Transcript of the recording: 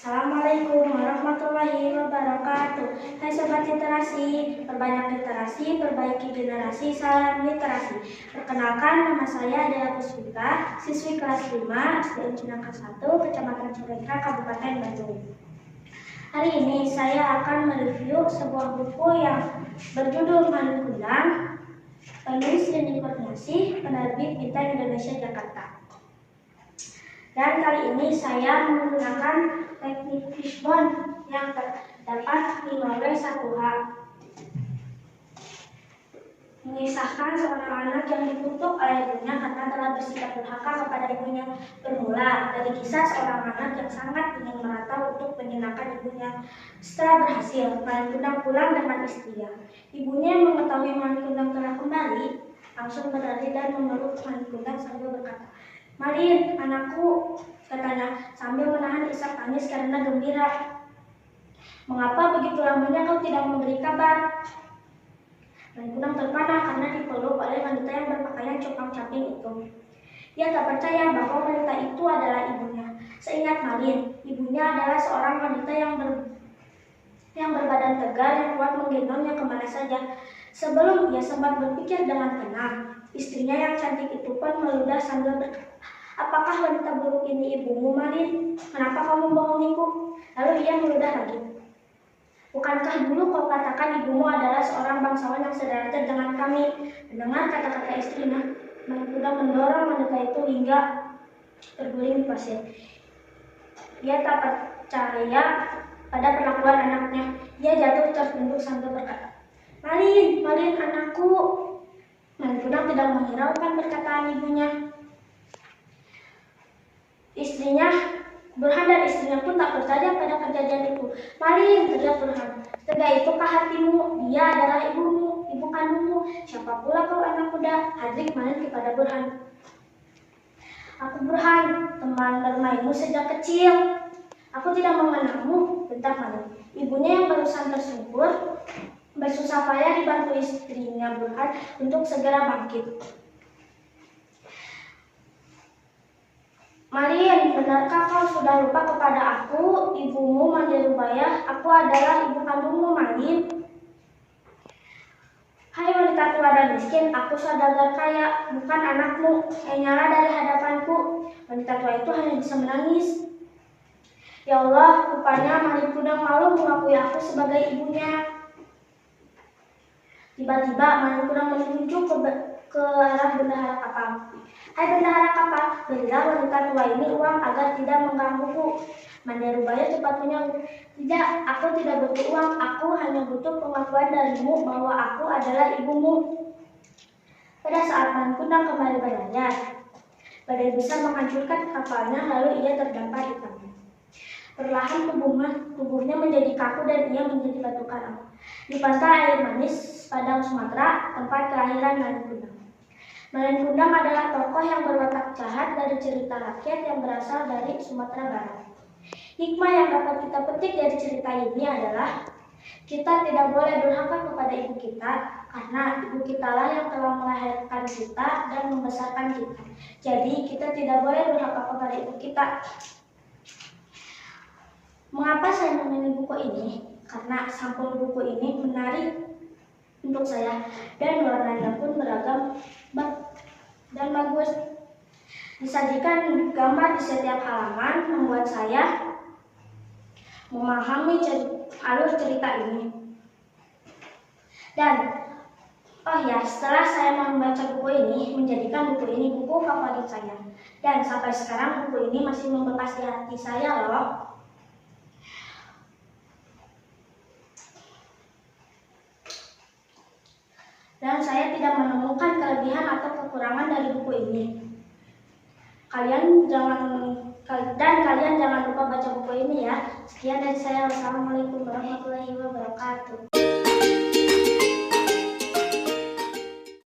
Assalamualaikum warahmatullahi wabarakatuh. Hai sobat literasi, perbanyak literasi, perbaiki generasi, salam literasi. Perkenalkan, nama saya adalah Puspita, siswi kelas 5 SDN Cinangka 1, Kecamatan Cilengka, Kabupaten Bandung. Hari ini saya akan mereview sebuah buku yang berjudul Malin Kundang, penulis Rini Kurniasih, penerbit Bintang Indonesia Jakarta. Dan kali ini saya menggunakan teknik fishbone yang terdapat 5W1H. Mengisahkan seorang anak yang dikutuk oleh ibunya karena telah bersikap durhaka kepada ibunya. Bermula dari kisah seorang anak yang sangat ingin merantau untuk menyenangkan ibunya. Setelah berhasil, Malin Kundang pulang dengan istrinya. Ibunya yang mengetahui Malin Kundang telah kembali, langsung berlari dan memeluk Malin Kundang sambil berkata, "Malin, anakku," katanya sambil menahan isak tangis karena gembira. "Mengapa begitu lamanya kau tidak memberi kabar?" Malin Kundang terpana karena dipeluk oleh wanita yang berpakaian compang-camping itu. Ia tak percaya bahwa wanita itu adalah ibunya. Seingat Malin, ibunya adalah seorang wanita yang berbadan tegar yang kuat menggendongnya kemana saja. Sebelum ia sempat berpikir dengan tenang, istrinya yang cantik itu pun meludah sambil berkata, "Apakah wanita buruk ini ibumu, Malin? Kenapa kau membohongiku?" Lalu ia meludah lagi. "Bukankah dulu kau katakan ibumu adalah seorang bangsawan yang sederajat dengan kami?" Mendengar kata-kata istrinya, Malin Kundang mendorong wanita itu hingga terguling di pasir. Ia tak percaya pada perlakuan anaknya. Ia jatuh tertunduk sambil berkata, "Malin, Malin anakku." Malin Kundang tidak menghiraukan perkataan ibunya. Burhan dan istrinya pun tak percaya pada kejadian itu. "Malin," teriak Burhan, "tega itukah hatimu? Dia adalah ibumu, ibu kandungmu. Siapa pula kau anak muda?" Hadrik Malin kepada Burhan. "Aku Burhan, teman bermainmu sejak kecil." "Aku tidak mengenalmu," bentak Malin. Ibunya yang barusan tersungkur bersusah payah dibantu istrinya Burhan untuk segera bangkit. "Malin, benarkah kau sudah lupa kepada aku, ibumu Mandirubaya? Aku adalah ibu kandungmu, Malin." "Hai wanita tua dan miskin, aku saudagar kaya, bukan anakmu. Enyalah dari hadapanku." Wanita tua itu hanya bisa menangis. Ya Allah, rupanya Malin Kundang malu mengakui aku sebagai ibunya. Tiba-tiba Malin Kundang menunjuk ke arah bendahara kapal. "Hai bendahara kapal, berilah wanita tua ini uang agar tidak menggangguku." Mandirubaya cepat menyahut, "Tidak, aku tidak butuh uang. Aku hanya butuh pengakuan darimu bahwa aku adalah ibumu." Pada saat Malin Kundang kembali berlayar, badai besar menghancurkan kapalnya lalu ia terdampar di pantai. Perlahan tubuhnya menjadi kaku dan ia menjadi batu karang. Di pantai air manis Padang Sumatera, tempat kelahiran Malin Kundang. Malin Kundang adalah tokoh yang berwatak jahat dari cerita rakyat yang berasal dari Sumatera Barat. Hikmah yang dapat kita petik dari cerita ini adalah kita tidak boleh durhaka kepada ibu kita, karena ibu kita lah yang telah melahirkan kita dan membesarkan kita. Jadi kita tidak boleh durhaka kepada ibu kita. Mengapa saya memilih buku ini? Karena sampul buku ini menarik untuk saya dan warnanya pun beragam dan bagus. Disajikan gambar di setiap halaman membuat saya memahami alur cerita ini. Dan setelah saya membaca buku ini, menjadikan buku ini buku favorit saya. Dan sampai sekarang buku ini masih membekas di hati saya loh. Dan saya tidak menemukan kelebihan atau kekurangan dari buku ini. Kalian jangan lupa baca buku ini ya. Sekian dari saya. Wassalamualaikum warahmatullahi wabarakatuh.